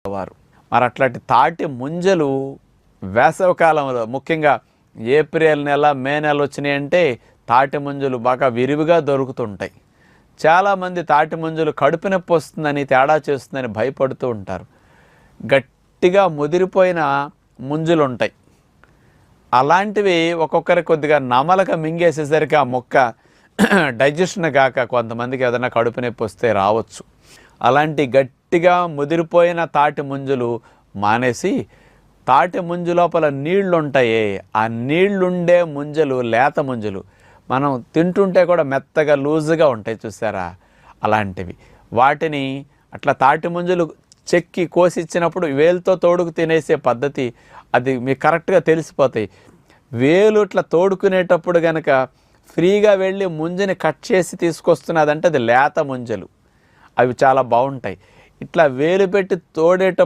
వారు. మరి అట్లాంటి తాటి ముంజలు వేసవికాలంలో ముఖ్యంగా ఏప్రిల్ నెల, మే నెల వచ్చినాయంటే తాటి ముంజలు బాగా విరివిగా దొరుకుతుంటాయి. చాలామంది తాటి ముంజలు కడుపు నొప్పి వస్తుందని, తేడా చేస్తుందని భయపడుతూ ఉంటారు. గట్టిగా ముదిరిపోయిన ముంజలు ఉంటాయి. అలాంటివి ఒక్కొక్కరికి కొద్దిగా నమలక మింగేసేసరికి ఆ మొక్క డైజెషన్ కాక కొంతమందికి ఏదైనా కడుపు నొప్పి వస్తే రావచ్చు. అలాంటి గట్టిగా ముదిరిపోయిన తాటి ముంజలు మానేసి, తాటి ముంజు లోపల నీళ్లు ఉంటాయి, ఆ నీళ్లుండే ముంజలు, లేత ముంజలు మనం తింటుంటే కూడా మెత్తగా లూజుగా ఉంటాయి చూసారా, అలాంటివి వాటిని అట్లా తాటి ముంజలు చెక్కి కోసిచ్చినప్పుడు వేలుతో తోడుకు తినేసే పద్ధతి అది మీకు కరెక్ట్గా తెలిసిపోతాయి. వేలు ఇట్లా తోడుకునేటప్పుడు కనుక ఫ్రీగా వెళ్ళి ముంజని కట్ చేసి తీసుకొస్తున్నదంటే అది లేత ముంజలు, అవి చాలా బాగుంటాయి. ఇట్లా వేలు పెట్టి తోడేటప్పుడు